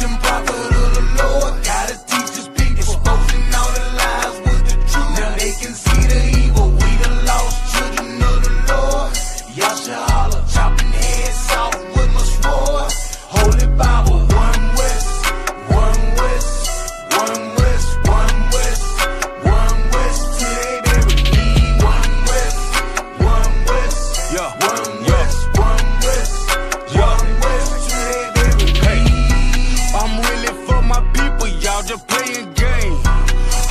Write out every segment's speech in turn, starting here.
preaching prophet of the Lord. Gotta teach his people, exposing all the lies with the truth. Now they can see the evil. We the lost children of the Lord. Y'all should holler, chopping heads off with my sword. Holy Bible, one West, one West, one West, one West, one West. Till they bury me. One West, one West, yeah, one West, one West, one West. Till they bury me. I'm really for my people, y'all just playing game.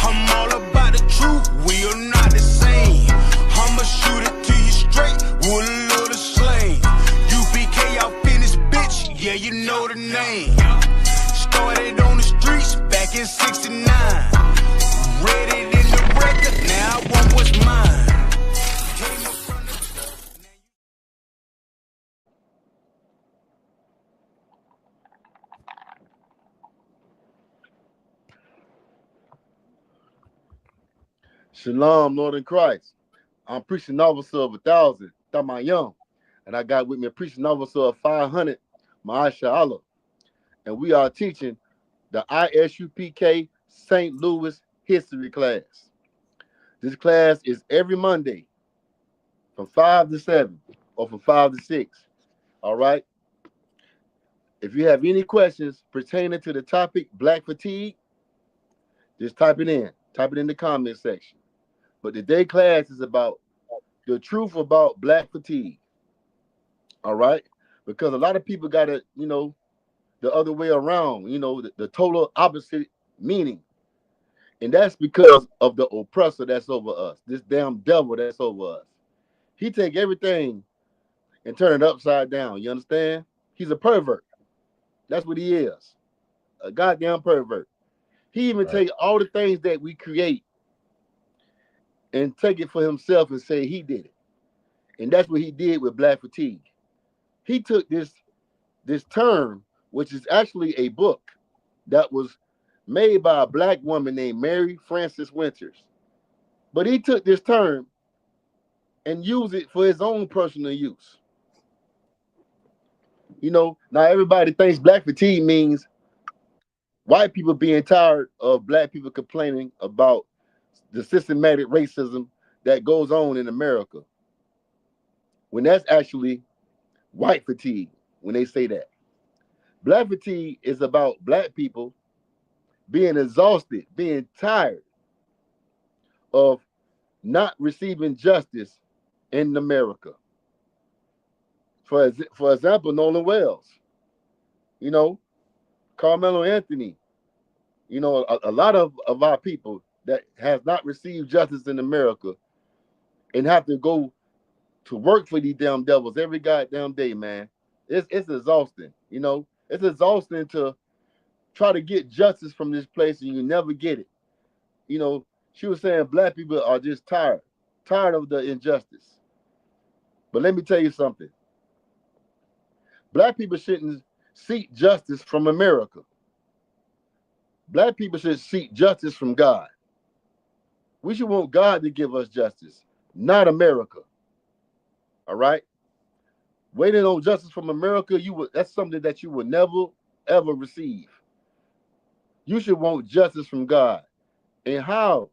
I'm all about the truth, we are not the same. I'ma shoot it to you straight with a little slang. UBK out finished, bitch, yeah, you know the name. Started on the streets back in '69. Read it in the record, now I want what's mine. Came up from the top, now you. Shalom, Lord in Christ. I'm preaching officer of 1,000, THAMAYAM. And I got with me a preaching officer of 500, Ma'asha Allah. And we are teaching the ISUPK St. Louis history class. This class is every Monday from 5 to 7 or from 5 to 6. All right? If you have any questions pertaining to the topic black fatigue, just type it in. Type it in the comment section. But today's class is about the truth about black fatigue. All right? Because a lot of people got it, the other way around, the total opposite meaning. And that's because of the oppressor that's over us, this damn devil that's over us. He take everything and turn it upside down. You understand? He's a pervert. That's what he is. A goddamn pervert. He even take all the things that we create and take it for himself and say he did it. And that's what he did with black fatigue. He took this term, which is actually a book that was made by a black woman named Mary Frances Winters. But he took this term and used it for his own personal use. Now everybody thinks black fatigue means white people being tired of black people complaining about the systematic racism that goes on in America. When that's actually white fatigue, when they say that. Black fatigue is about black people being exhausted, being tired of not receiving justice in America. For example, Nolan Wells, Carmelo Anthony, a lot of our people that has not received justice in America and have to go to work for these damn devils every goddamn day, man. It's exhausting, It's exhausting to try to get justice from this place and you never get it. She was saying black people are just tired of the injustice. But let me tell you something. Black people shouldn't seek justice from America. Black people should seek justice from God. We should want God to give us justice, not America. All right? Waiting on justice from America, that's something that you will never, ever receive. You should want justice from God. And how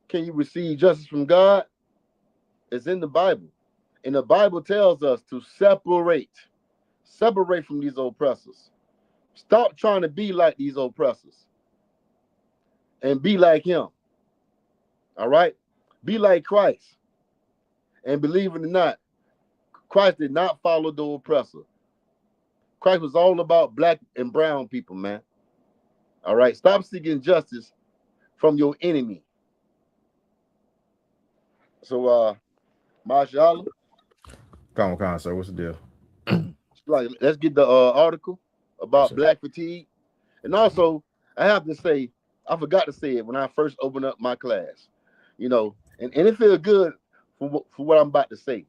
can you receive justice from God? It's in the Bible. And the Bible tells us to separate from these oppressors. Stop trying to be like these oppressors and be like him. All right? Be like Christ. And believe it or not, Christ did not follow the oppressor. Christ was all about black and brown people, man. All right? Stop seeking justice from your enemy. So, Mashallah. Come on, sir. What's the deal? Let's get the article about black fatigue. And also, I have to say, I forgot to say it when I first opened up my class. And it feels good for what I'm about to say.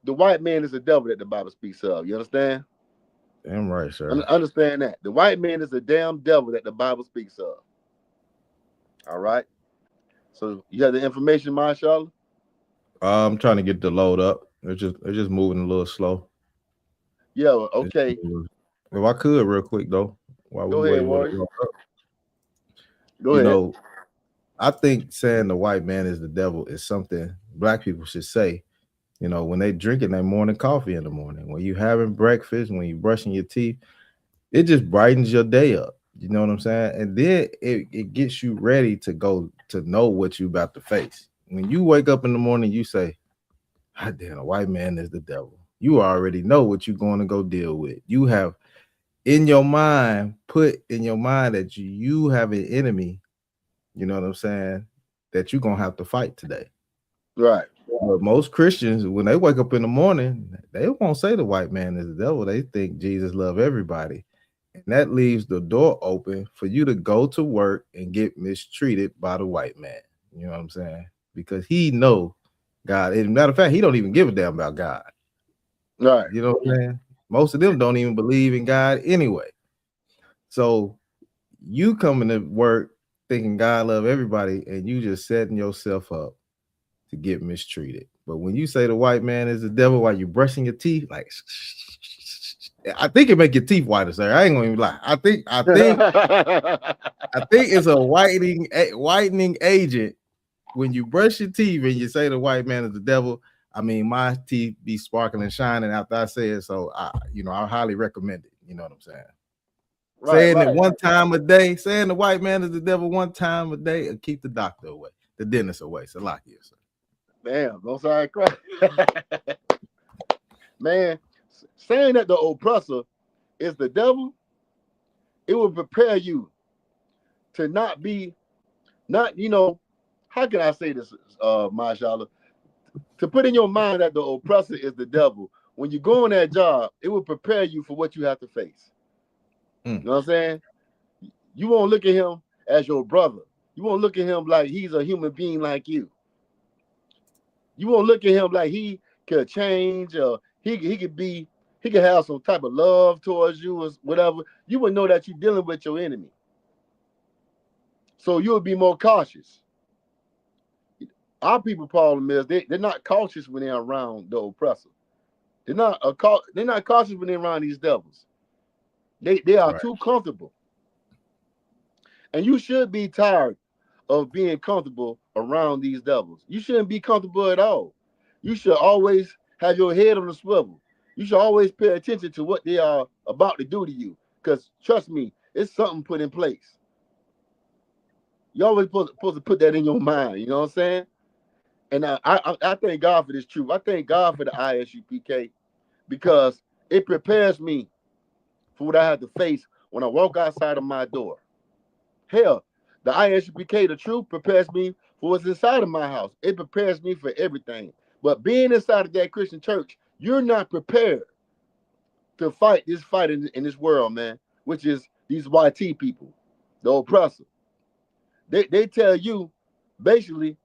The white man is the devil that the Bible speaks of. You understand? Damn right, sir. Understand that. The white man is the damn devil that the Bible speaks of. All right? So, you have the information, Mashallah? I'm trying to get the load up. It's just moving a little slow. Yeah, okay. If I could real quick though, while we Go ahead, wait for Warrior. the Go you ahead. know, I think saying the white man is the devil is something black people should say. When they drinking their morning coffee in the morning, when you having breakfast, when you brushing your teeth, it just brightens your day up. You know what I'm saying? And then it gets you ready to go to know what you about to face. When you wake up in the morning, you say, "Ah, damn, a white man is the devil." You already know what you're going to go deal with. You have in your mind, put in your mind that you have an enemy, you know what I'm saying, that you're going to have to fight today. Right. But most Christians, when they wake up in the morning, they won't say the white man is the devil. They think Jesus loves everybody. And that leaves the door open for you to go to work and get mistreated by the white man. You know what I'm saying? Because he know God. As a matter of fact, he don't even give a damn about God. Right. You know what I'm saying? Most of them don't even believe in God anyway. So you coming to work thinking God love everybody, and you just setting yourself up to get mistreated. But when you say the white man is the devil while you brushing your teeth, like I think it make your teeth whiter, sir. I ain't gonna even lie. I think it's a whitening agent when you brush your teeth and you say the white man is the devil. I mean, my teeth be sparkling and shining after I say it, so I highly recommend it. You know what I'm saying? Right, Saying it right. one time a day, saying the white man is the devil one time a day, and keep the doctor away, the dentist away. So lock you, sir. Damn, don't sound cry. Man, saying that the oppressor is the devil, it will prepare you to not, how can I say this, Mashallah? To put in your mind that the oppressor is the devil, when you go on that job, it will prepare you for what you have to face. You know what I'm saying? You won't look at him as your brother. You won't look at him like he's a human being like you. You won't look at him like he could change or he could have some type of love towards you or whatever. You would know that you're dealing with your enemy. So you would be more cautious. Our people problem is they're not cautious when they're around the oppressor. They're not cautious when they're around these devils. They are Right. too comfortable. And you should be tired of being comfortable around these devils. You shouldn't be comfortable at all. You should always have your head on the swivel. You should always pay attention to what they are about to do to you. Because trust me, it's something put in place. You always supposed to put that in your mind. You know what I'm saying? And I thank God for this truth. I thank God for the ISUPK because it prepares me for what I have to face when I walk outside of my door. Hell, the ISUPK, the truth, prepares me for what's inside of my house. It prepares me for everything. But being inside of that Christian church, you're not prepared to fight this fight in this world, man, which is these YT people, the oppressor. They tell you basically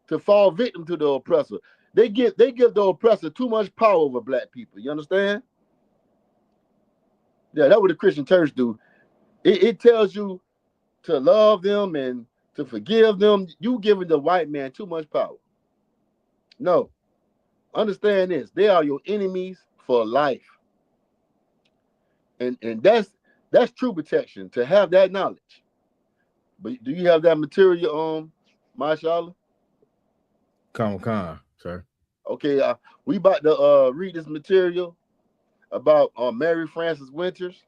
to fall victim to the oppressor. They give the oppressor too much power over black people. You understand? Yeah, that's what the Christian church do. It tells you to love them and to forgive them. You giving the white man too much power. No, understand this. They are your enemies for life. And that's true protection, to have that knowledge. But do you have that material, Mashallah? Con, sir. Okay, we about to read this material about Mary Frances Winters,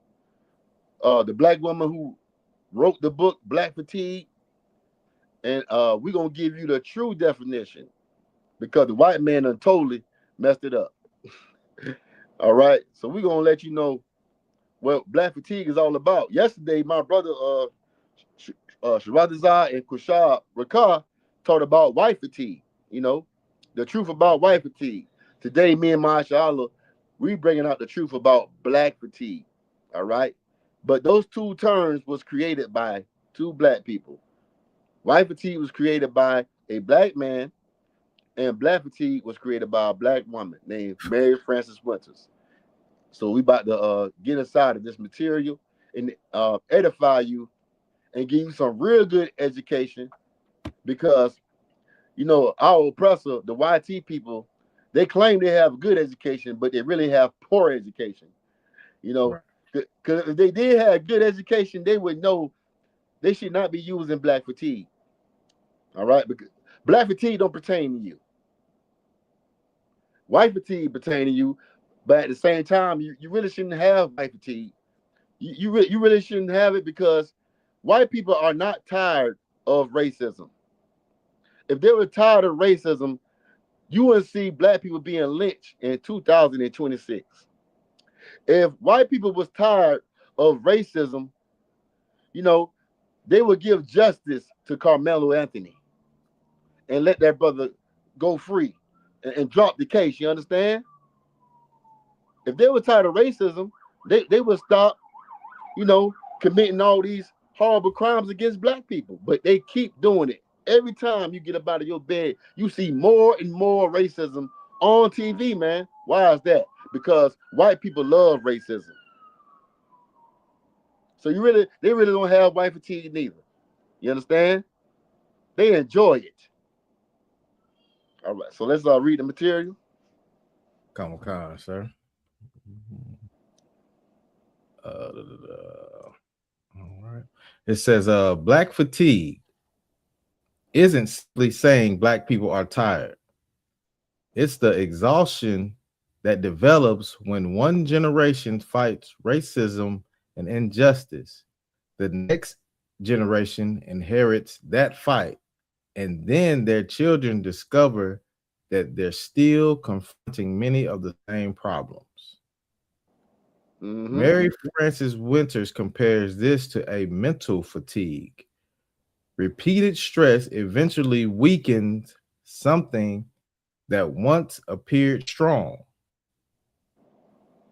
the black woman who wrote the book Black Fatigue, and we're gonna give you the true definition because the white man done totally messed it up. All right, so we're gonna let you know what Black Fatigue is all about. Yesterday, my brother Sharadazar and Kushab Rakar talked about white fatigue. You know, the truth about white fatigue. Today, me and Mashallah, we bringing out the truth about black fatigue. All right, but those two terms was created by two black people. White fatigue was created by a black man, and black fatigue was created by a black woman named Mary Frances Winters. So we about to get inside of this material and edify you and give you some real good education because our oppressor, the YT people, they claim they have good education, but they really have poor education. You know, Right. Because if they did have good education, they would know they should not be using black fatigue. All right, because black fatigue don't pertain to you. White fatigue pertain to you, but at the same time, you really shouldn't have white fatigue. You really shouldn't have it because white people are not tired of racism. If they were tired of racism, you wouldn't see black people being lynched in 2026. If white people was tired of racism, you know, they would give justice to Carmelo Anthony and let that brother go free and drop the case. You understand? If they were tired of racism, they would stop, committing all these horrible crimes against black people. But they keep doing it. Every time you get up out of your bed, you see more and more racism on TV, man. Why is that? Because white people love racism. So they really don't have white fatigue neither. You understand? They enjoy it. All right, so let's read the material. Come on, sir. All right. It says, black fatigue isn't simply saying black people are tired. It's the exhaustion that develops when one generation fights racism and injustice. The next generation inherits that fight, and then their children discover that they're still confronting many of the same problems. Mm-hmm. Mary Frances Winters compares this to a mental fatigue. Repeated stress eventually weakens something that once appeared strong.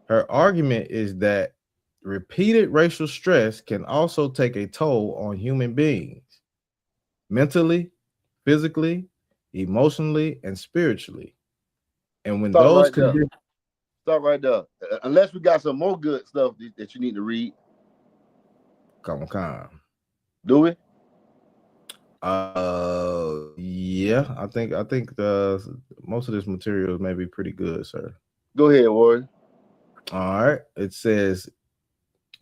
Her argument is that repeated racial stress can also take a toll on human beings, mentally, physically, emotionally, and spiritually. And when those conditions... Stop right there. Unless we got some more good stuff that you need to read. Come on. Do we? Yeah, I think the most of this material may be pretty good, sir. Go ahead, Warren. All right. It says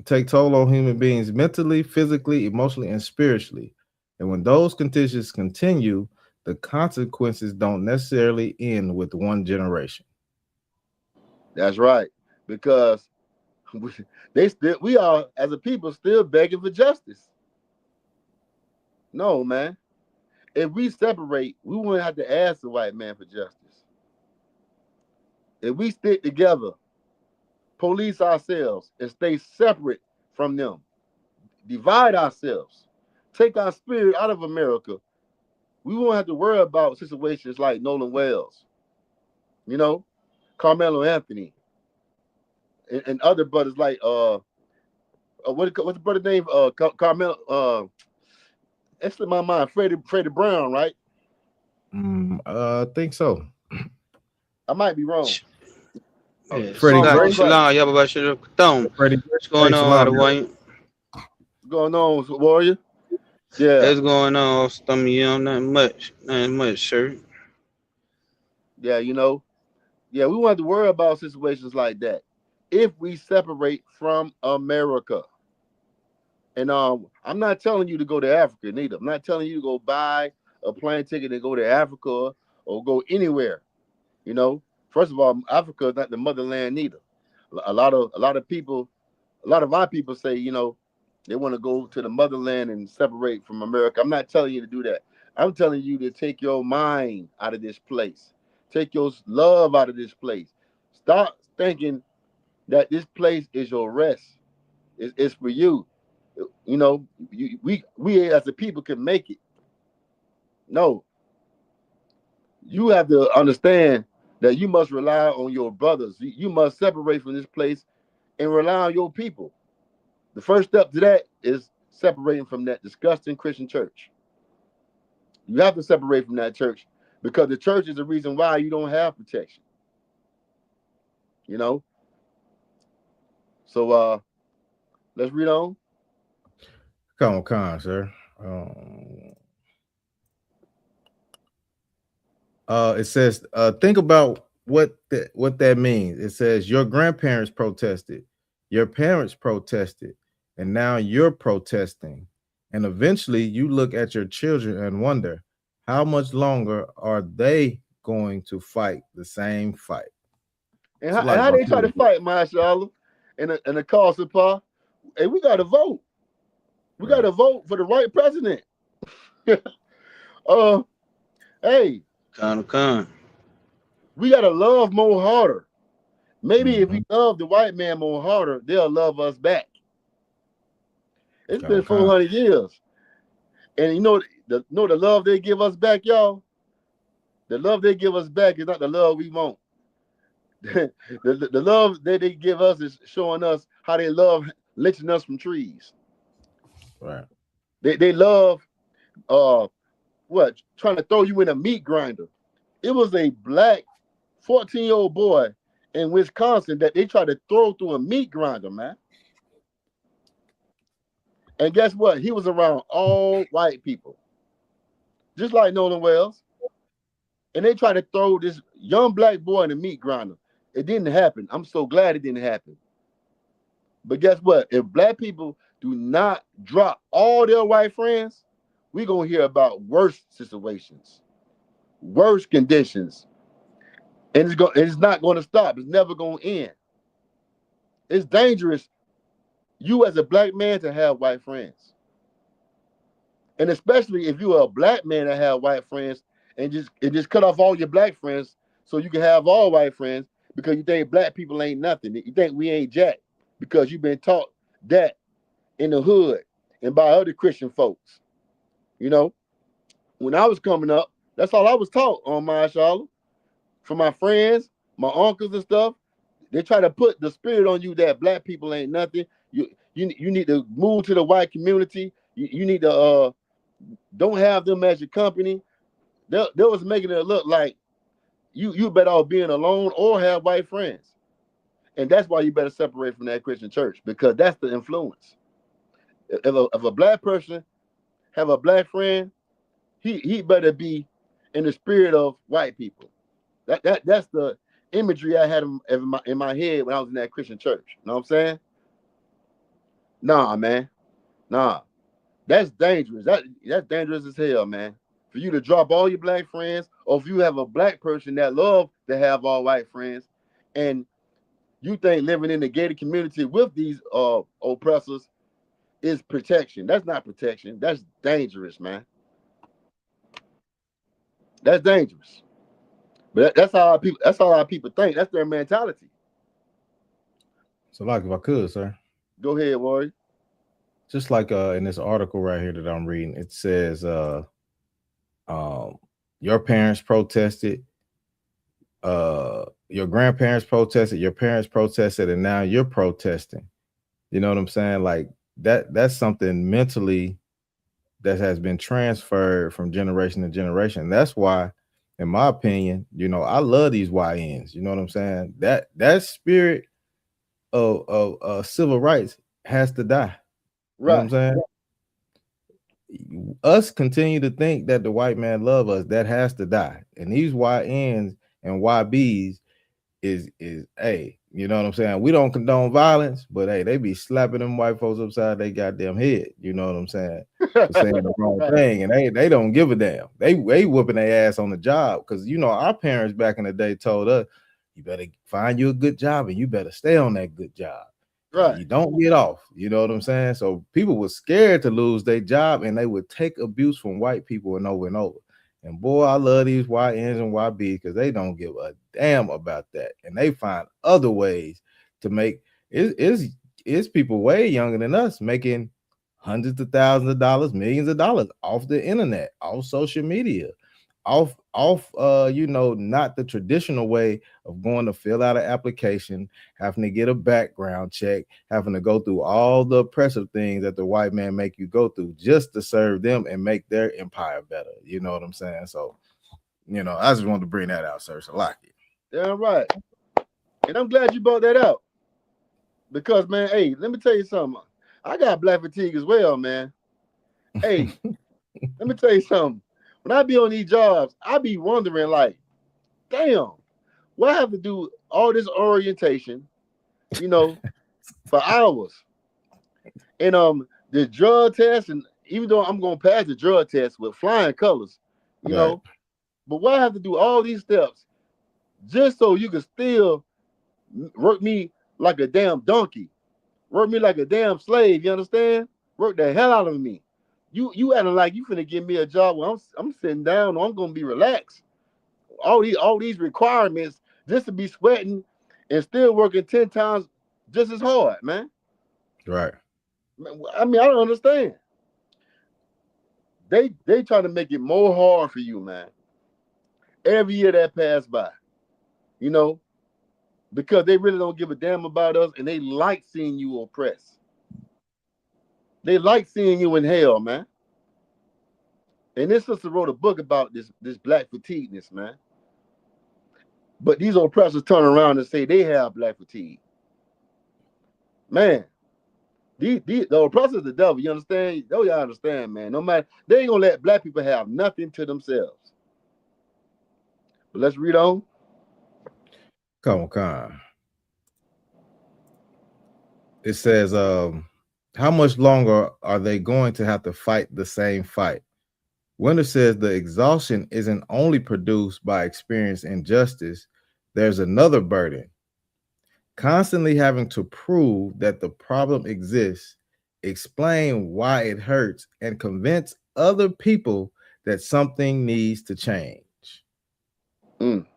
take toll on human beings mentally, physically, emotionally, and spiritually. And when those conditions continue, the consequences don't necessarily end with one generation. That's right. Because we are, as a people, still begging for justice. No, man. If we separate, we wouldn't have to ask the white man for justice. If we stick together, police ourselves, and stay separate from them, divide ourselves, take our spirit out of America, we won't have to worry about situations like Nolan Wells, Carmelo Anthony, and other brothers like what's the brother name? Carmelo. That's in my mind. Freddie Brown, right? I think so. I might be wrong. Freddie Gray. What's going on, Wayne? What's going on, Warrior? Yeah. What's going on, THAMAYAM? Nothing much, sir. Yeah, we won't have to worry about situations like that if we separate from America. And I'm not telling you to go to Africa neither. I'm not telling you to go buy a plane ticket and go to Africa or go anywhere. First of all, Africa is not the motherland neither. A lot of our people say, they want to go to the motherland and separate from America. I'm not telling you to do that. I'm telling you to take your mind out of this place. Take your love out of this place. Stop thinking that this place is your rest. It's for you. We as a people can make it. No. You have to understand that you must rely on your brothers. You must separate from this place and rely on your people. The first step to that is separating from that disgusting Christian church. You have to separate from that church because the church is the reason why you don't have protection. So let's read on. Come on, sir. It says, think about what that means. It says your grandparents protested, Your parents protested, and now you're protesting. And eventually you look at your children and wonder, how much longer are they going to fight the same fight? And So how like they try to fight, mashallah, in the cause of power. Hey, we got to vote. We got right. to vote for the right president. uh, hey, Con. we got to love more harder. Maybe if we Mm-hmm. love the white man more harder, they'll love us back. It's been Okay. 400 years. And the love they give us back, y'all. The love they give us back is not the love we want. The love that they give us is showing us how they love lynching us from trees. Right. They love uh what trying to throw you in a meat grinder. It was a black 14-year-old boy in Wisconsin that they tried to throw through a meat grinder, man. And guess what? He was around all white people, just like Nolan Wells. And they tried to throw this young black boy in a meat grinder. It didn't happen. I'm so glad it didn't happen. But guess what? If black people do not drop all their white friends, we're going to hear about worse situations, worse conditions. And it's not going to stop. It's never going to end. It's dangerous, you as a black man, to have white friends. And especially if you're a black man that have white friends and just cut off all your black friends so you can have all white friends because you think black people ain't nothing. You think we ain't jack because you've been taught that in the hood and by other Christian folks. You know, when I was coming up, that's all I was taught on my Charlotte. From my friends, my uncles and stuff. They try to put the spirit on you that black people ain't nothing. You need to move to the white community. You need to don't have them as your company. They was making it look like you better off being alone or have white friends. And that's why you better separate from that Christian church because that's the influence. If a black person have a black friend, he better be in the spirit of white people. That's the imagery I had in my head when I was in that Christian church. You know what I'm saying? Nah, man. Nah. That's dangerous. That's dangerous as hell, man. For you to drop all your black friends, or if you have a black person that love to have all white friends, and you think living in the gated community with these oppressors is protection. That's not protection. That's dangerous, man. That's dangerous. But that's how our people. That's how our people think. That's their mentality. So like if I could, sir. Go ahead, Warrior. Just like in this article right here that I'm reading, it says um your parents protested, your grandparents protested, your parents protested, and now you're protesting. You know what I'm saying? Like that's something mentally that has been transferred from generation to generation. That's why, in my opinion, I love these YNs. You know what I'm saying? That spirit of civil rights has to die. You know what I'm Right. saying? Us continue to think that the white man love us, that has to die. And these YNs and YBs is hey, you know what I'm saying? We don't condone violence, but hey, they be slapping them white folks upside their goddamn head. You know what I'm saying? For saying the wrong Right. thing, and they don't give a damn. They whooping their ass on the job because our parents back in the day told us, you better find you a good job and you better stay on that good job. Right. You don't get off. You know what I'm saying? So people were scared to lose their job and they would take abuse from white people and over and over. And boy, I love these YNs and YBs because they don't give a damn about that. And they find other ways to make it's people way younger than us making hundreds of thousands of dollars, millions of dollars off the internet, off social media, off not the traditional way of going to fill out an application, having to get a background check, having to go through all the oppressive things that the white man make you go through just to serve them and make their empire better. You know what I'm saying? So, I just wanted to bring that out, sir. So like it. Damn right. And I'm glad you brought that out because, man, hey, let me tell you something. I got black fatigue as well, man. Hey, let me tell you something. When I be on these jobs, I be wondering, like, damn, what I have to do all this orientation, you know, for hours. And the drug test, and even though I'm gonna pass the drug test with flying colors, you Right. know, but why I have to do all these steps just so you can still work me like a damn donkey, work me like a damn slave? You understand? Work the hell out of me. You acting like you finna give me a job where I'm sitting down or I'm gonna be relaxed. All these requirements just to be sweating and still working 10 times just as hard, man. Right. I mean, I don't understand. They try to make it more hard for you, man. Every year that passed by, you know, because they really don't give a damn about us and they like seeing you oppressed. They like seeing you in hell, man. And this sister wrote a book about this black fatigueness, man. But these oppressors turn around and say they have black fatigue. Man, the oppressors the devil, you understand? Oh, y'all understand, man. No matter, they ain't gonna let black people have nothing to themselves. But let's read on. Come on. It says, how much longer are they going to have to fight the same fight? Winter says the exhaustion isn't only produced by experienced injustice, there's another burden. Constantly having to prove that the problem exists, explain why it hurts, and convince other people that something needs to change. Mm.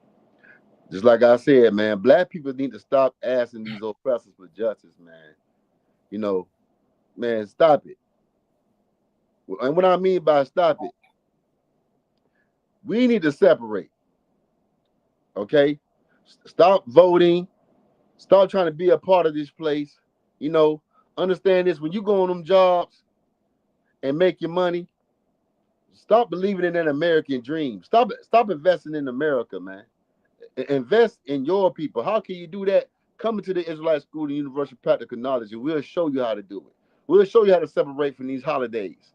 Just like I said, man, black people need to stop asking these oppressors for justice, man. You know, man, stop it. And what I mean by stop it, we need to separate, okay? Stop voting. Stop trying to be a part of this place. You know, understand this. When you go on them jobs and make your money, stop believing in an American dream. Stop investing in America, man. Invest in your people. How can you do that? Come into the Israelite School and University of Practical Knowledge, and we'll show you how to do it. We'll show you how to separate from these holidays.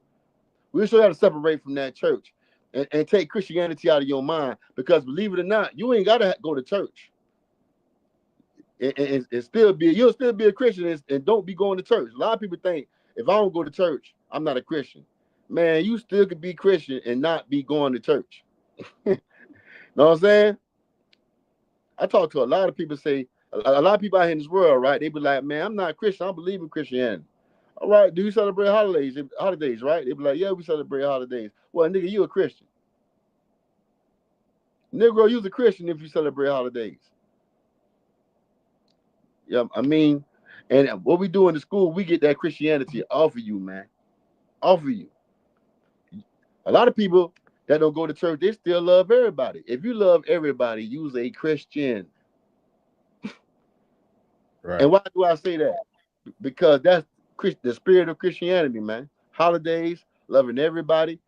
We'll show you how to separate from that church and take Christianity out of your mind. Because believe it or not, you ain't gotta go to church and still be, you'll still be a Christian and don't be going to church. A lot of people think if I don't go to church, I'm not a Christian. Man, you still could be Christian and not be going to church. Know what I'm saying? I talk to a lot of people, say a lot of people out here in this world, right? They be like, man, I'm not Christian. I don't believe in Christianity. All right, do you celebrate holidays? Holidays, right? They be like, yeah, we celebrate holidays. Well, nigga, you a Christian. Negro, you's a Christian if you celebrate holidays. Yeah, I mean, and what we do in the school, we get that Christianity off of you, man. Off of you. A lot of people that don't go to church, they still love everybody. If you love everybody, you's a Christian. Right. And why do I say that? Because that's the spirit of Christianity, man. Holidays, loving everybody,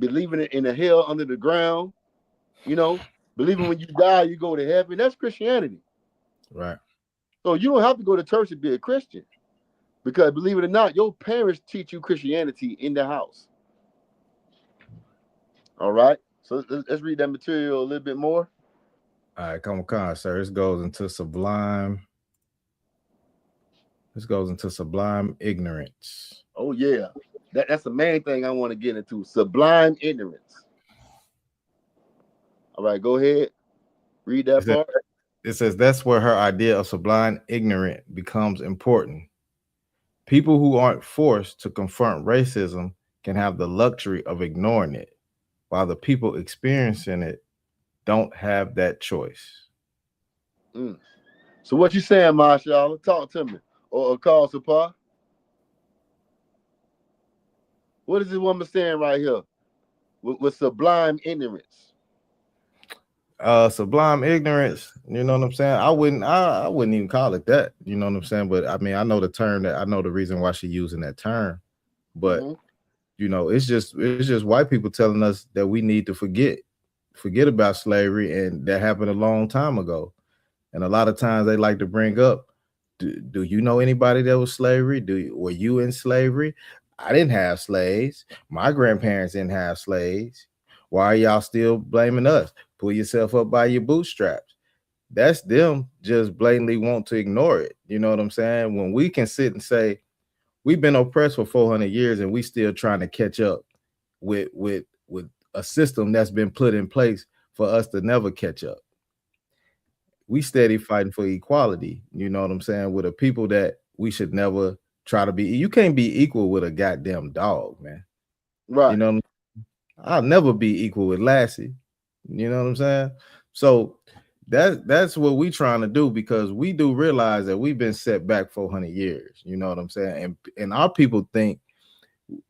believing in a hell under the ground, you know, believing when you die, you go to heaven. That's Christianity. Right. So you don't have to go to church to be a Christian. Because believe it or not, your parents teach you Christianity in the house. All right. So let's read that material a little bit more. All right, come on, sir. This goes into sublime. This goes into sublime ignorance. Oh, yeah. That's the main thing I want to get into. Sublime ignorance. All right, go ahead. Read that part. It says that's where her idea of sublime ignorant becomes important. People who aren't forced to confront racism can have the luxury of ignoring it, while the people experiencing it don't have that choice. Mm. So what you saying, Marshall? Talk to me. Or call Sapar. What is this woman saying right here with sublime ignorance? Sublime ignorance, you know what I'm saying? I wouldn't even call it that, you know what I'm saying? But I mean, I know the term, that I know the reason why she's using that term. But you know, it's just white people telling us that we need to forget about slavery, and that happened a long time ago. And a lot of times they like to bring up, do you know anybody that was slavery? Were you in slavery? I didn't have slaves. My grandparents didn't have slaves. Why are y'all still blaming us? Pull yourself up by your bootstraps. that's them just blatantly want to ignore it. You know what I'm saying? When we can sit and say we've been oppressed for 400 years and we still trying to catch up with a system that's been put in place for us to never catch up. We steady fighting for equality. You know what I'm saying? With the people that we should never try to be. You can't be equal with a goddamn dog, man. Right. You know, I'll never be equal with Lassie. You know what I'm saying? So that's what we trying to do, because we do realize that we've been set back 400 years. You know what I'm saying? And our people think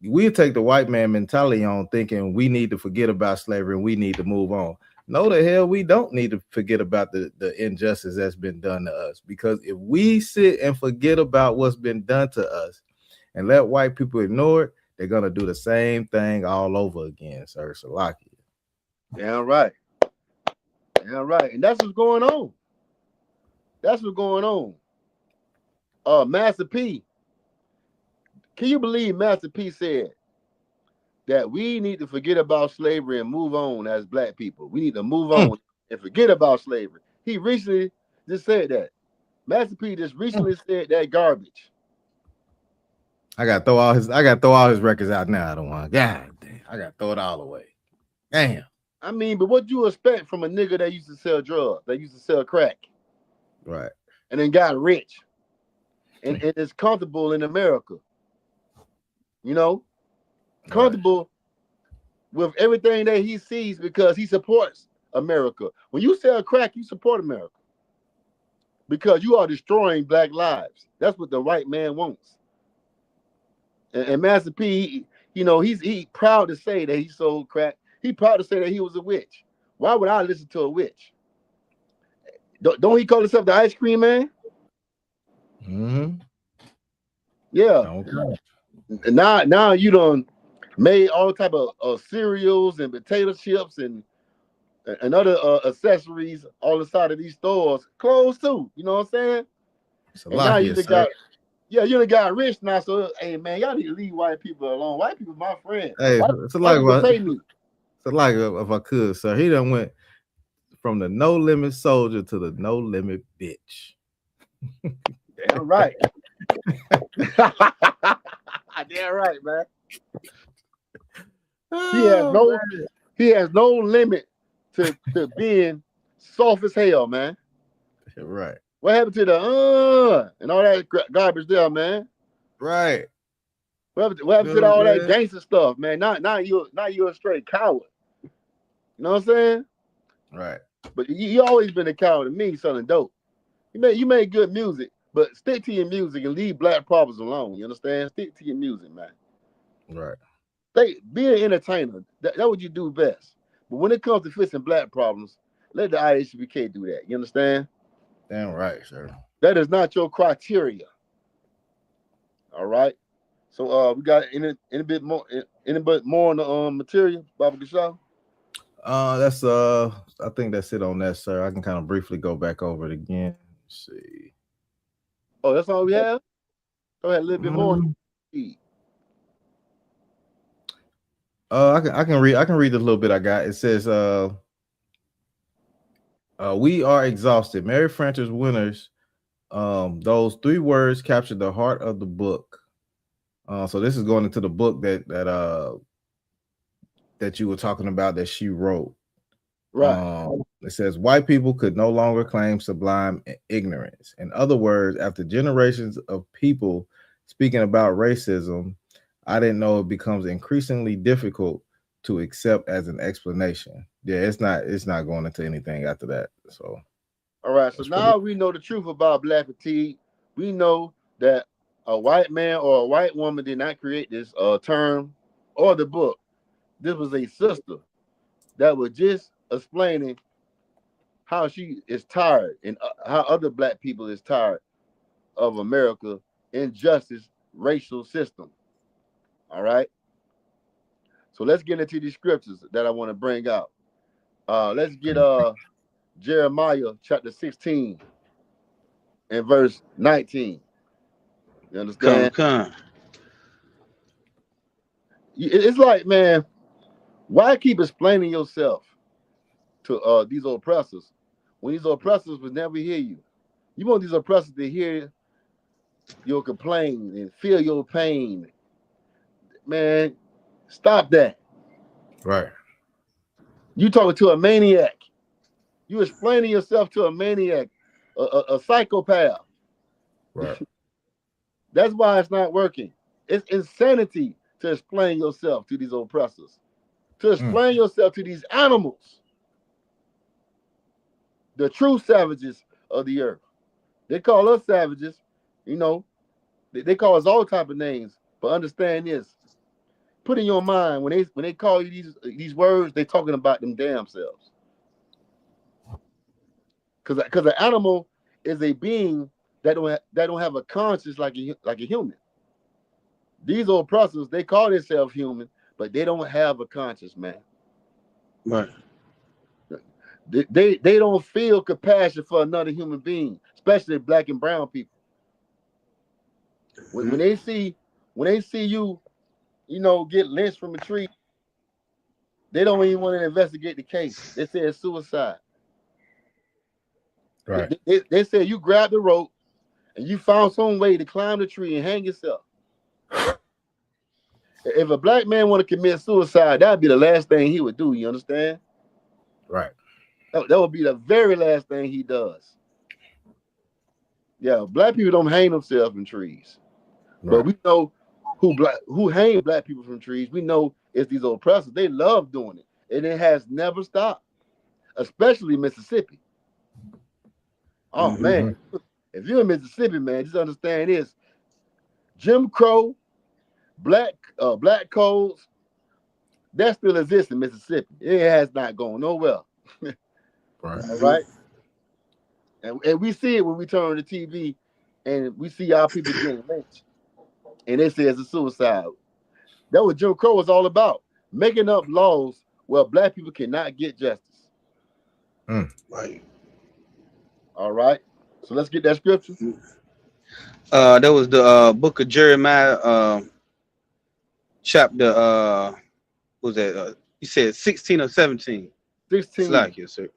we take the white man mentality on, thinking we need to forget about slavery and we need to move on. No, the hell we don't need to forget about the injustice that's been done to us, because if we sit and forget about what's been done to us and let white people ignore it, they're gonna do the same thing all over again, sir. Salaki. Damn right. Damn right. And that's what's going on. That's what's going on. Master P. Can you believe Master P said that we need to forget about slavery and move on as black people? We need to move on and forget about slavery. He recently just said that. Master P just recently said that garbage. I gotta throw all his records out now. I don't want. God damn, I gotta throw it all away. Damn. I mean, but what you expect from a nigga that used to sell drugs, that used to sell crack, Right. and then got rich, and is comfortable in America? You know, comfortable with everything that he sees because he supports America. When you sell crack, you support America because you are destroying black lives. That's what the white man wants. And Master P, he's proud to say that he sold crack. He proud to say that he was a witch. Why would I listen to a witch? Don't he call himself the ice cream man? Mm-hmm. Yeah. Okay. Now you done made all type of cereals and potato chips and other accessories all inside of these stores. Clothes too. You know what I'm saying? And now you just got you done got rich now. So hey man, y'all need to leave white people alone. White people my friend. Hey, White people pay me. So like if I could, sir, he done went from the no limit soldier to the no limit bitch. Damn right. Damn right, man. He has no limit to being soft as hell, man. Right. What happened to the and all that garbage there, man? Right. What happened to all that gangster stuff, man? Not you a straight coward. You know what I'm saying? Right. But you always been a coward to me, selling dope. You make good music, but stick to your music and leave black problems alone. You understand? Stick to your music, man. Right. Be an entertainer. That's what you do best. But when it comes to fixing black problems, let the IHBK do that. You understand? Damn right, sir. That is not your criteria. All right. So we got any bit more on the material, Baba Gashaw? That's I think that's it on that, sir. I can kind of briefly go back over it again. Let's see. Oh, that's all we have? Go ahead, a little bit more. I can read a little bit I got. It says we are exhausted. Mary Frances Winters. Those 3 words captured the heart of the book. So this is going into the book that you were talking about that she wrote. Right. It says white people could no longer claim sublime ignorance. In other words, after generations of people speaking about racism, I didn't know it becomes increasingly difficult to accept as an explanation. Yeah, it's not going into anything after that. So all right, so now we know the truth about black fatigue. We know that a white man or a white woman did not create this term or the book. This was a sister that was just explaining how she is tired and how other black people is tired of America injustice racial system. All right. So let's get into these scriptures that I want to bring out. Let's get Jeremiah chapter 16 and verse 19. You understand? Come. It's like, man, why keep explaining yourself to these oppressors when these oppressors would never hear you. You want these oppressors to hear your complaint and feel your pain. Man, stop that. Right. You talking to a maniac. You explaining yourself to a maniac, a psychopath. Right. That's why it's not working. It's insanity to explain yourself to these oppressors, to explain yourself to these animals, the true savages of the earth. They call us savages, you know. They call us all type of names. But understand this: put in your mind when they call you these words, they talking about them damn selves. Because an animal is a being that don't have a conscience like a human. These oppressors, they call themselves human, but they don't have a conscience, man. Right. They don't feel compassion for another human being, especially black and brown people. When they see you, get lynched from a tree, they don't even want to investigate the case. They say it's suicide. Right. They say you grabbed the rope and you found some way to climb the tree and hang yourself. If a black man want to commit suicide, that'd be the last thing he would do. You understand? Right. That would be the very last thing he does. Yeah, black people don't hang themselves in trees, Right. but we know who hang black people from trees. We know it's these oppressors. They love doing it, and it has never stopped, especially Mississippi. Oh man, if you're in Mississippi, man, just understand this: Jim Crow, black codes, that still exists in Mississippi. It has not gone nowhere. Right. All right. And we see it when we turn on the TV and we see our people getting lynched. And they say it's a suicide. That's what Jim Crow was all about. Making up laws where black people cannot get justice. Right. All right. So let's get that scripture. That was the book of Jeremiah, chapter what was that? You said 16 or 17. 16. Slack here, sir.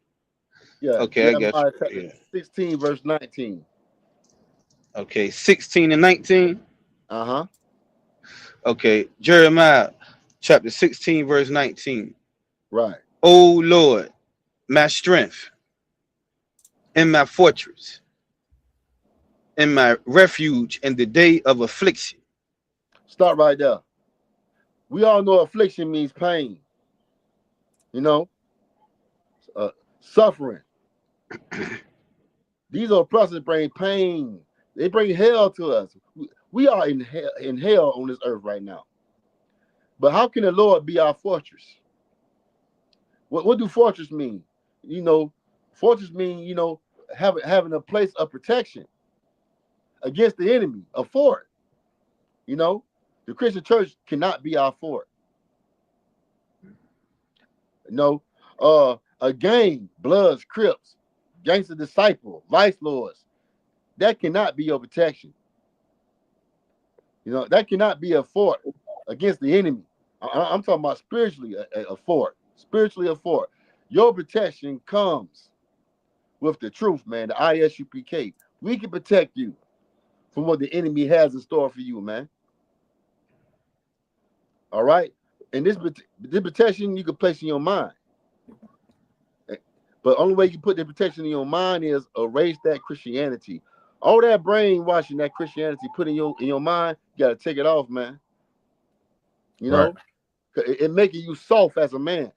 Yeah. Okay, Jeremiah I got you. chapter Yeah. 16, verse 19. Okay, 16 and 19. Uh-huh. Okay, Jeremiah chapter 16, verse 19. Right. O Lord, my strength and my fortress and my refuge in the day of affliction. Stop right there. We all know affliction means pain. Suffering. These oppressors bring pain. They bring hell to us. We are in hell on this earth right now. But how can the Lord be our fortress? What do fortress mean? Fortress mean, having a place of protection against the enemy, a fort. The Christian church cannot be our fort. A gang, Bloods, Crips, Gangster Disciple, Vice Lords, that cannot be your protection. That cannot be a fort against the enemy. I'm talking about spiritually a fort. Spiritually a fort. Your protection comes with the truth, man, the ISUPK. We can protect you from what the enemy has in store for you, man. All right? And this protection you can place in your mind. But only way you put the protection in your mind is erase that Christianity. All that brainwashing that Christianity put in your mind, you gotta take it off, man. Right. It making you soft as a man.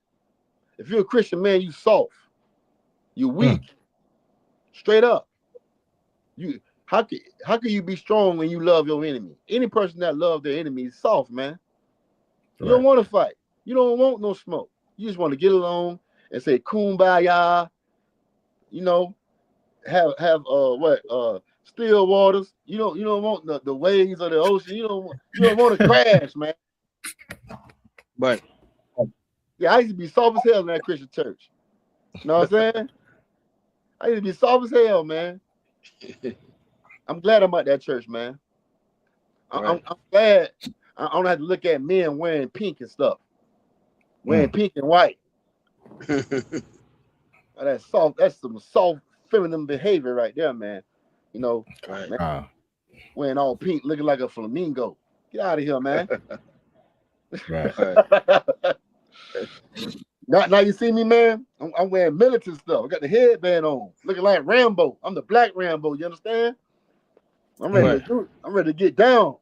If you're a Christian man, you soft. You weak. Straight up. How can you be strong when you love your enemy? Any person that loves their enemy is soft, man. You don't want to fight. You don't want no smoke. You just want to get along and say kumbaya. Have still waters. You don't want the waves of the ocean. You don't want to crash, man. Right. Yeah, I used to be soft as hell in that Christian church. You know what I'm saying? I used to be soft as hell, man. I'm glad I'm at that church, man. I'm glad I don't have to look at men wearing pink and stuff. Wearing pink and white. That's some soft feminine behavior right there, man. You know, Right. man, wearing all pink, looking like a flamingo. Get out of here, man. Right. Right. Now you see me, man. I'm wearing militant stuff. I got the headband on, looking like Rambo. I'm the Black Rambo. You understand? I'm ready Right. to do it. I'm ready to get down.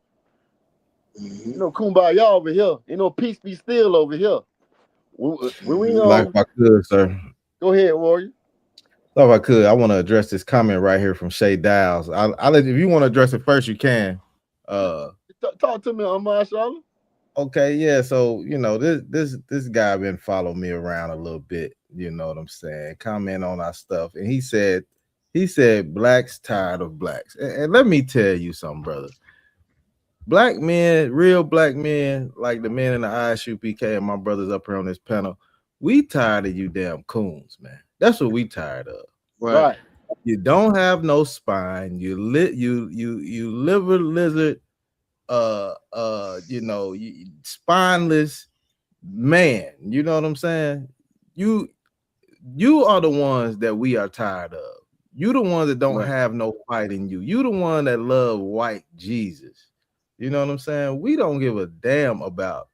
You know, kumbaya over here. Ain't no peace be still over here. When we Like if I could, sir. go ahead, warrior. So if I could, I want to address this comment right here from Shay Dowles. I'll let you, if you want to address it first, you can. Talk to me, Marshall. Okay, yeah. So you know, this guy been following me around a little bit. You know what I'm saying? Comment on our stuff, and he said blacks tired of blacks. And let me tell you something, brother. Black men, real black men, like the men in the ISU PK and my brothers up here on this panel, we tired of you damn coons, man. That's what we tired of. Right. You don't have no spine. You liver lizard, spineless man. You know what I'm saying? You are the ones that we are tired of. You the ones that don't have no fight in you. You the one that love white Jesus. You know what I'm saying? We don't give a damn about,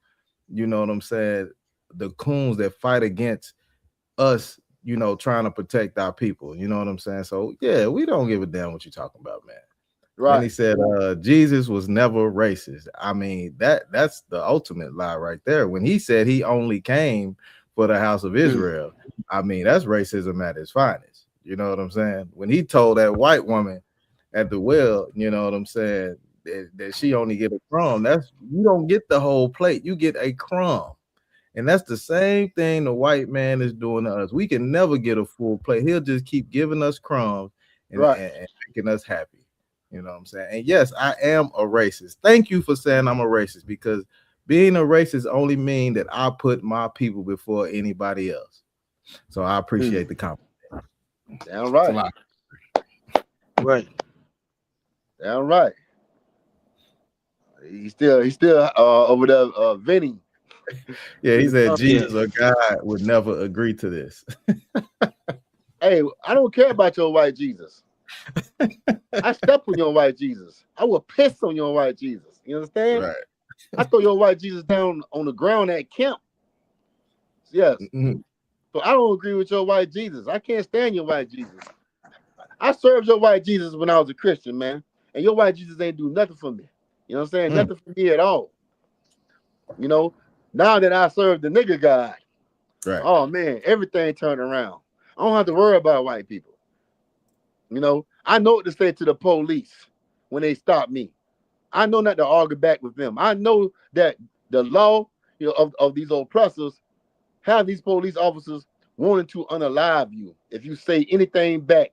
you know what I'm saying, the coons that fight against us, you know, trying to protect our people. You know what I'm saying? So yeah, we don't give a damn what you're talking about, man. Right. And he said Jesus was never racist. I mean, that's the ultimate lie right there. When he said he only came for the house of Israel, I mean, that's racism at its finest. You know what I'm saying? When he told that white woman at the well, you know what I'm saying, that she only get a crumb, that's, you don't get the whole plate, you get a crumb. And that's the same thing the white man is doing to us. We can never get a full plate. He'll just keep giving us crumbs and making us happy. You know what I'm saying? And yes, I am a racist. Thank you for saying I'm a racist, because being a racist only means that I put my people before anybody else. So I appreciate the compliment. Damn right. Right. Damn right. He's still over there venting. Yeah, he said Jesus or God would never agree to this. Hey, I don't care about your white Jesus. I step on your white Jesus. I will piss on your white Jesus. You understand? Right. I throw your white Jesus down on the ground at camp. Yes. So I don't agree with your white Jesus. I can't stand your white Jesus. I served your white Jesus when I was a Christian, man. And your white Jesus ain't do nothing for me. You know what I'm saying? Nothing for me at all. You know, now that I serve the nigga God, oh man, everything turned around. I don't have to worry about white people. You know, I know what to say to the police when they stop me. I know not to argue back with them. I know that the law, you know, of these oppressors have these police officers wanting to unalive you if you say anything back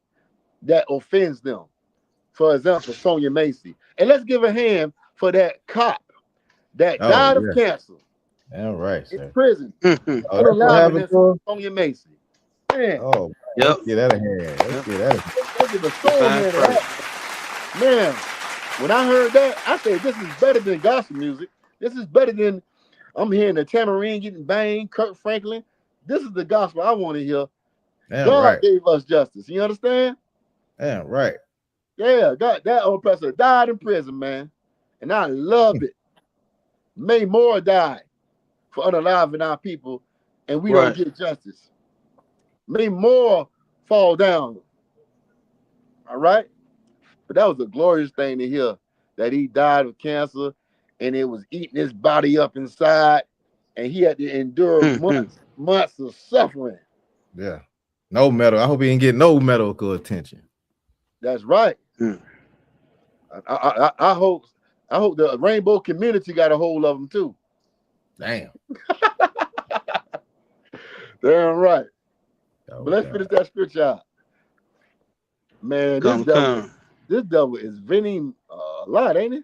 that offends them. For example, Sonia Macy. And let's give a hand for that cop that died of cancer. All right, in prison. Unalive Sonia Macy. Man. Oh, let's get that a hand. Let's get that a hand. Let's give a soul hand to that. Man, when I heard that, I said, this is better than gospel music. This is better than I'm hearing the tambourine getting banged, Kirk Franklin. This is the gospel I want to hear. God gave us justice. You understand? Yeah, right. Yeah, God, that oppressor died in prison, man. And I love it. May more die for unaliving our people, and we don't get justice. May more fall down. All right? But that was a glorious thing to hear, that he died of cancer and it was eating his body up inside, and he had to endure months of suffering. Yeah. No medical. I hope he didn't get no medical attention. That's right. I hope the rainbow community got a hold of him too. Damn. Damn right. But let's finish that scripture out. Man, this devil is venting a lot, ain't it?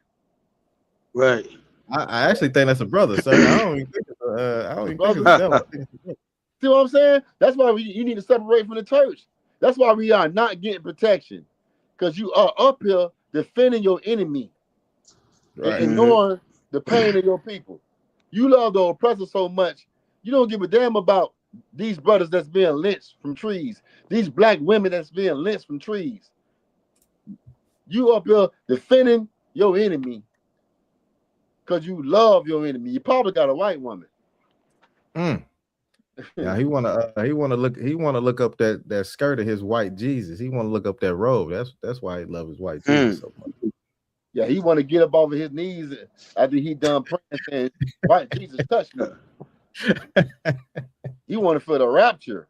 Right. I actually think that's a brother, sir. I don't even think it's a devil. See what I'm saying? That's why you need to separate from the church. That's why we are not getting protection. Because you are up here defending your enemy and ignoring the pain of your people. You love the oppressor so much, you don't give a damn about these brothers that's being lynched from trees, these black women that's being lynched from trees. You up here defending your enemy because you love your enemy. You probably got a white woman. Mm. Yeah, he wanna look up that skirt of his white Jesus. He wanna look up that robe. That's why he loves his white Jesus so much. Yeah, he want to get up off of his knees after he done praying, saying, "White Jesus touched me." He wanted for the rapture,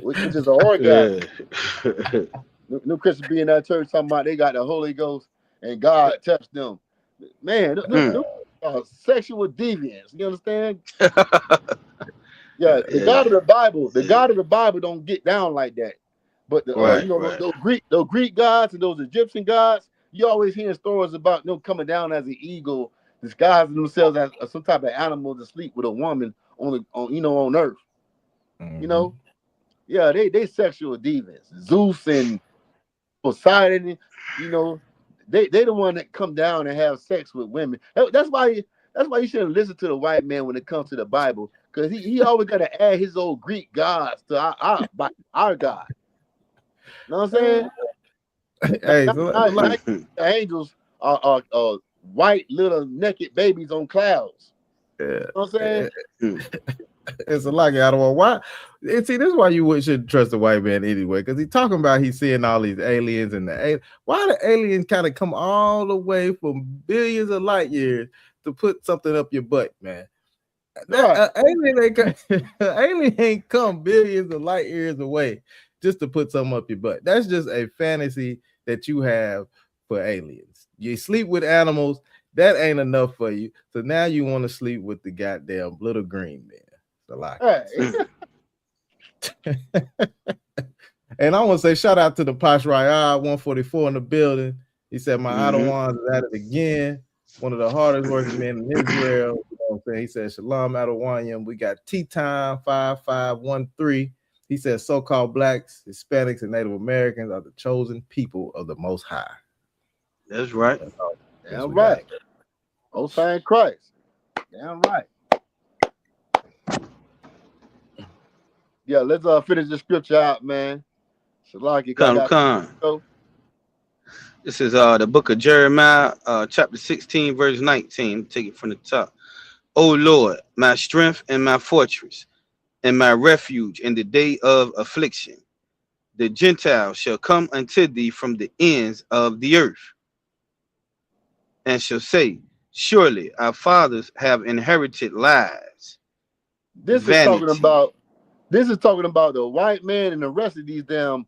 which is an orgasm. New Christians be in that church talking about they got the Holy Ghost and God touched them. Man, sexual deviance. You understand? Yeah, the God of the Bible don't get down like that. But those Greek gods and those Egyptian gods, you always hearing stories about them coming down as an eagle, disguising themselves as some type of animal to sleep with a woman on Earth. Mm-hmm. You know, yeah, they sexual deviants. Zeus and Poseidon, they the one that come down and have sex with women. That's why you shouldn't listen to the white man when it comes to the Bible, because he always got to add his old Greek gods to our God. You know what I'm saying? Hey, The angels are white little naked babies on clouds. yeah. You know what I'm saying? It's a lot out of why. And see, this is why you shouldn't trust the white man anyway, because he's talking about he's seeing all these aliens and why the aliens kind of come all the way from billions of light years to put something up your butt, man. Right. Alien ain't come billions of light years away just to put something up your butt. That's just a fantasy that you have for aliens. You sleep with animals, that ain't enough for you. So now you want to sleep with the goddamn little green man. Right. And I want to say shout out to the Posh Rayad 144 in the building. He said my Adawan is at it again. One of the hardest working men in Israel. You know what I'm saying? He said Shalom Adawanyam. We got Tea Time 5513. He said so-called blacks, Hispanics, and Native Americans are the chosen people of the Most High. That's right. Damn right. Most High in Christ. Damn right. Yeah, let's finish the scripture out, man. Shalaki, Khan. This is the book of Jeremiah, chapter 16, verse 19. Take it from the top. O Lord, my strength and my fortress, and my refuge in the day of affliction. The Gentiles shall come unto thee from the ends of the earth, and shall say, surely our fathers have inherited lives. This is talking about the white man and the rest of these damn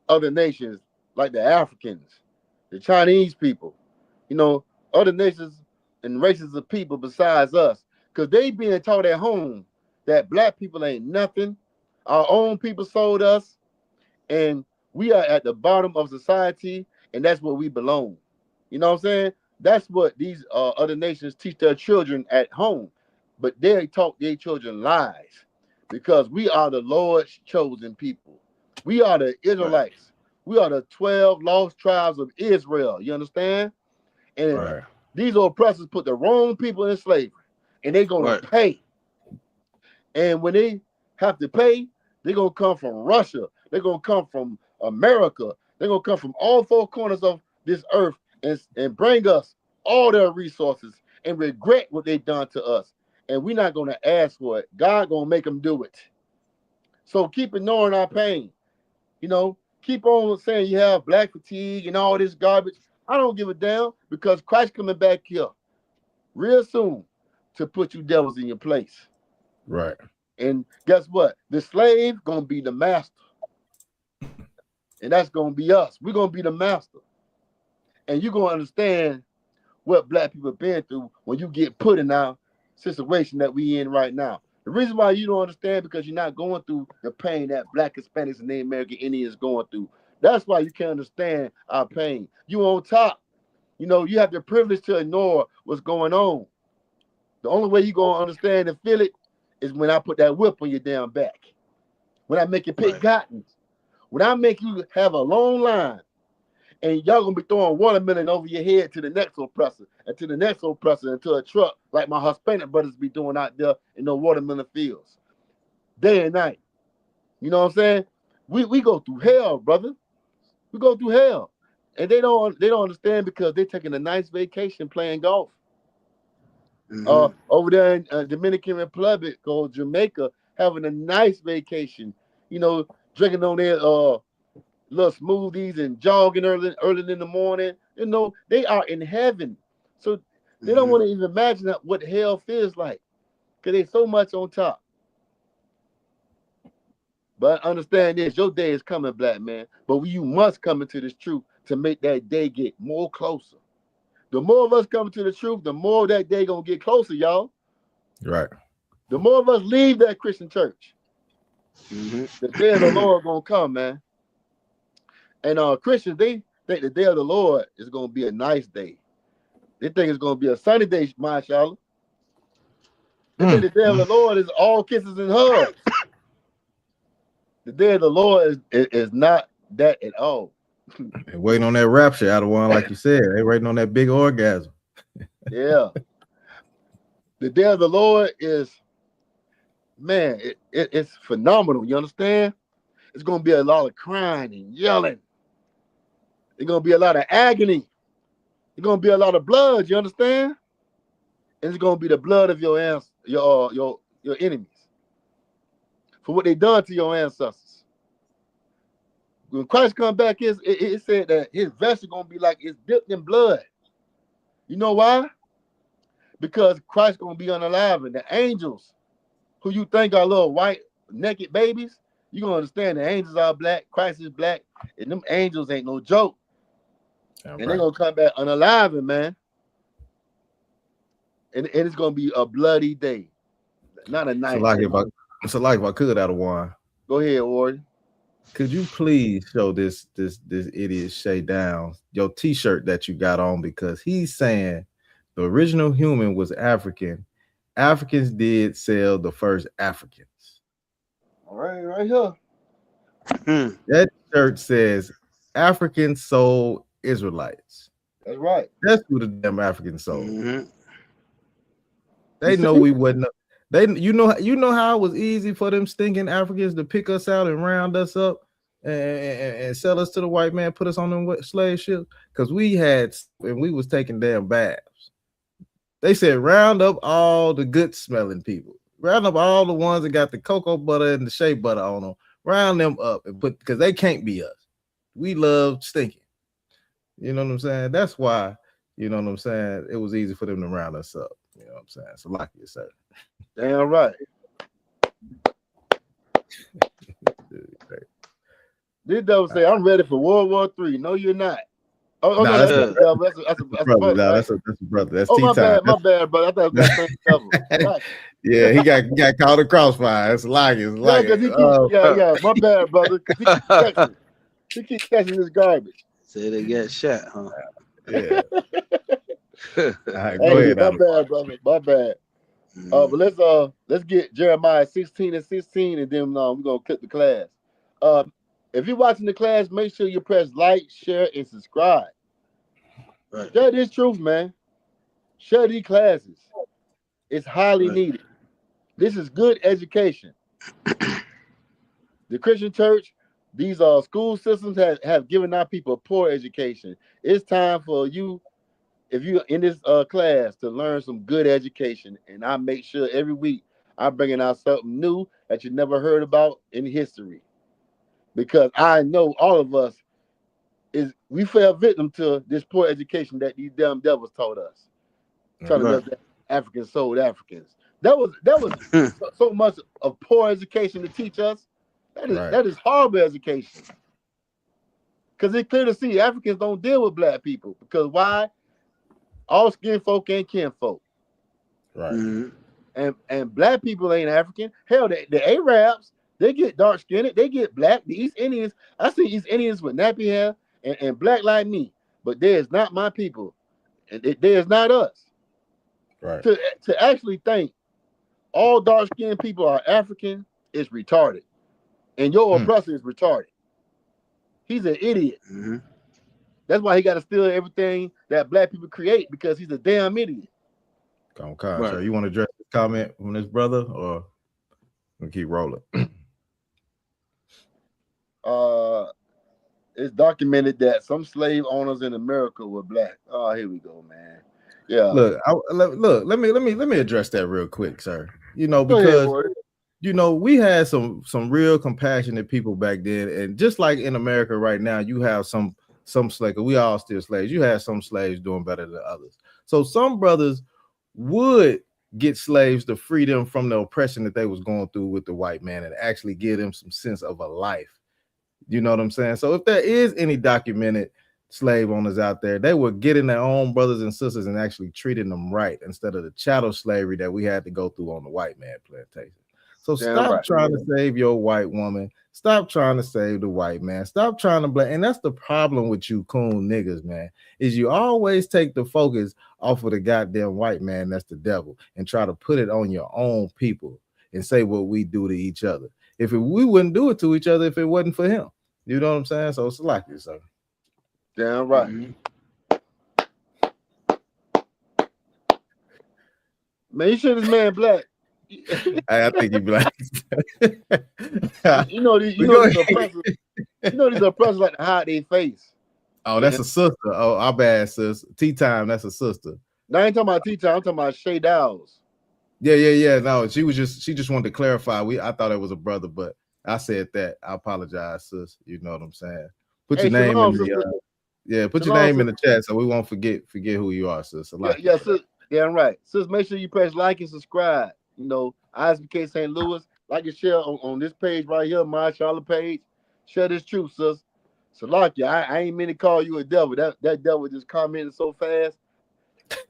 other nations, like the Africans, the Chinese people, other nations and races of people besides us, because they being taught at home that black people ain't nothing. Our own people sold us, and we are at the bottom of society, and that's where we belong. You know what I'm saying? That's what these other nations teach their children at home, but they taught their children lies, because we are the Lord's chosen people. We are the Israelites. We are the 12 lost tribes of Israel. You understand? And these oppressors put the wrong people in slavery, and they're going to pay. And when they have to pay, they're going to come from Russia. They're going to come from America. They're going to come from all four corners of this earth and bring us all their resources and regret what they've done to us. And we're not going to ask for it. God going to make them do it. So keep ignoring our pain. Keep on saying you have black fatigue and all this garbage. I don't give a damn, because Christ coming back here real soon to put you devils in your place. Right. And guess what? The slave gonna be the master. And that's gonna be us. We're gonna be the master. And you're gonna understand what black people have been through when you get put in our situation that we in right now. The reason why you don't understand, because you're not going through the pain that black Hispanics and Native American Indians going through. That's why you can't understand our pain. You on top. You have the privilege to ignore what's going on. The only way you're going to understand and feel it is when I put that whip on your damn back. When I make you pick cottons. When I make you have a long line. And y'all going to be throwing watermelon over your head to the next oppressor. And to the next oppressor, into a truck like my Hispanic brothers be doing out there in the watermelon fields. day and night. You know what I'm saying? We go through hell, brother. We go through hell. And they don't understand because they're taking a nice vacation playing golf. Over there in Dominican Republic or Jamaica, having a nice vacation, drinking on their little smoothies and jogging early in the morning. They are in heaven. So they don't want to even imagine what hell feels like because there's so much on top. But understand this, your day is coming, black man. But you must come into this truth to make that day get more closer. The more of us come to the truth, the more that day gonna get closer, y'all. Right. The more of us leave that Christian church, the day of the Lord gonna come, man. And Christians, they think the day of the Lord is gonna be a nice day. They think it's gonna be a sunny day, mashallah. They think the day of the Lord is all kisses and hugs. The day of the Lord is not that at all. And waiting on that rapture out of one, like you said. They waiting on that big orgasm. Yeah. The day of the Lord is, man, it's phenomenal. You understand? It's going to be a lot of crying and yelling. It's going to be a lot of agony. It's going to be a lot of blood. You understand? And it's going to be the blood of your enemies for what they done to your ancestors. When Christ come back, it said that his vessel going to be like it's dipped in blood. You know why? Because Christ going to be unalive, and the angels who you think are little white naked babies, you going to understand the angels are black, Christ is black, and them angels ain't no joke. And they're going to come back unalive, man. And it's going to be a bloody day, not a nice day. So like if I could, out of one. Go ahead, Warren. Could you please show this idiot Shay down your t-shirt that you got on, because he's saying the original human was African. Africans did sell the first Africans. All right here. That shirt says Africans sold Israelites. That's right. That's who the damn Africans sold. They know we wouldn't. You know how it was easy for them stinking Africans to pick us out and round us up and sell us to the white man, put us on them slave ships, because we was taking damn baths. They said round up all the good smelling people, round up all the ones that got the cocoa butter and the shea butter on them, round them up and put, because they can't be us. We love stinking. You know what I'm saying? That's why, you know what I'm saying, it was easy for them to round us up. You know what I'm saying? So like you said. Damn right. This devil say, I'm ready for World War III. No, you're not. Oh, no, that's a brother. That's a brother. No, that's a brother. That's my bad, my bad, brother. I thought it was that same devil. Right. Yeah, he got caught in crossfire. It's like it. Yeah, my bad, brother. He keeps catching this garbage. Say they get shot, huh? Yeah. All right, go ahead. My bad, brother. My bad. But let's get Jeremiah 16:16, and then we're gonna clip the class. If you're watching the class, make sure you press like, share, and subscribe. Right. Share this truth, man. Share these classes. It's highly needed. This is good education. The Christian church, these school systems have given our people a poor education. It's time for you, if you're in this class, to learn some good education. And I make sure every week I'm bringing out something new that you never heard about in history. Because I know all of us we fell victim to this poor education that these damn devils taught us. Telling us that Africans sold Africans. That was so much of poor education to teach us. That is horrible education. Because it's clear to see Africans don't deal with black people. Because why? All skin folk ain't kin folk. Right. Mm-hmm. And black people ain't African. Hell, the Arabs, they get dark skinned, they get black. The East Indians, I see East Indians with nappy hair and black like me, but they is not my people. And they is not us. Right. To actually think all dark skinned people are African is retarded. And your oppressor is retarded. He's an idiot. Mm-hmm. That's why he got to steal everything that black people create, because he's a damn idiot. Okay. Right. So you want to address the comment from this brother, or? We'll keep rolling. It's documented that some slave owners in America were black. Oh, here we go, man. Yeah. Look, let me address that real quick, sir. You know, Go ahead, because Roy. you know, we had some real compassionate people back then, and just like in America right now, you have some slaves. We all still slaves. You have some slaves doing better than others. So some brothers would get slaves to free them from the oppression that they was going through with the white man and actually give them some sense of a life. You know what I'm saying? So if there is any documented slave owners out there, they were getting their own brothers and sisters and actually treating them right instead of the chattel slavery that we had to go through on the white man plantation. So stop trying to save your white woman. Stop trying to save the white man. Stop trying to blame. And that's the problem with you coon niggas, man, is you always take the focus off of the goddamn white man, that's the devil, and try to put it on your own people and say what we do to each other. We wouldn't do it to each other if it wasn't for him. You know what I'm saying? So it's like this, sir. Damn right. Man, you sure this man black? I think he black. you know these oppressors like to hide their face. Oh, that's a sister. Oh, our bad, sis. Tea time, that's a sister. Now I ain't talking about tea time, I'm talking about Shay Dowls. Yeah. No, she just wanted to clarify. I thought it was a brother, but I said that. I apologize, sis. You know what I'm saying? Put your name in the put your name in the chat so we won't forget who you are, sis. Yeah, sis. Damn right. Sis, make sure you press like and subscribe. You know, ISBK St. Louis, like and share on this page right here, my Charlotte page. Share this truth, sis. Salakia, I ain't mean to call you a devil. That devil just commented so fast.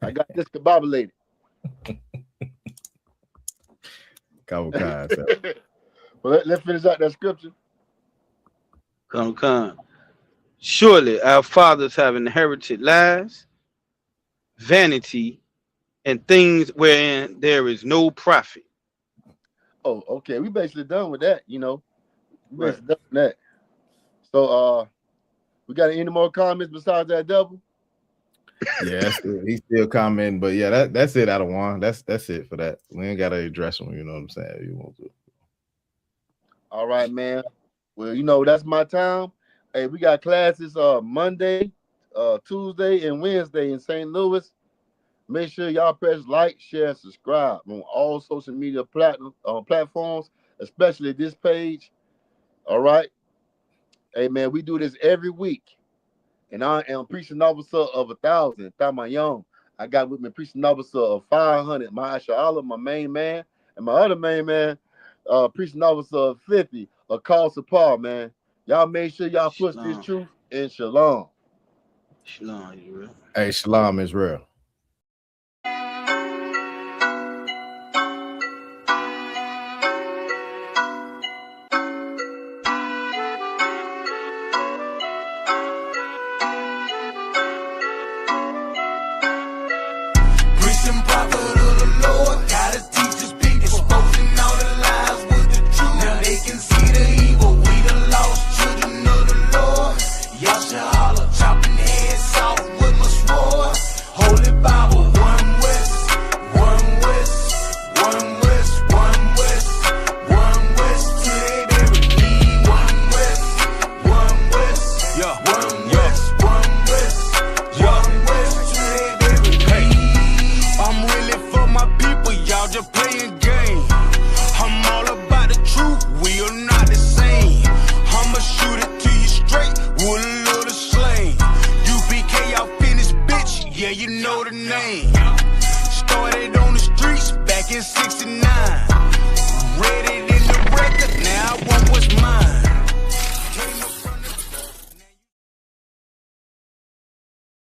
I got discombobulated. Well, let's finish out that scripture. Come. Surely our fathers have inherited lies, vanity, and things wherein there is no profit. Oh, okay. We basically done with that, you know. We basically done with that. So we got any more comments besides that devil? Yeah, he's still commenting, but yeah, that's it out of one. That's it for that. We ain't gotta address him, you know what I'm saying? You want to. All right, man. Well, you know, that's my time. Hey, we got classes Monday, Tuesday, and Wednesday in St. Louis. Make sure y'all press like, share, subscribe on all social media platforms, especially this page. All right. Hey, man, we do this every week. And I am preaching officer of 1,000, THAMAYAM. I got with me preaching officer of 500, Allah, my main man. And my other main man, preaching officer of 50, a call support, man. Y'all make sure y'all push this truth in shalom. Shalom, Israel. Hey, shalom, Israel. Yeah, you know the name. Started on the streets back in '69. Read it in the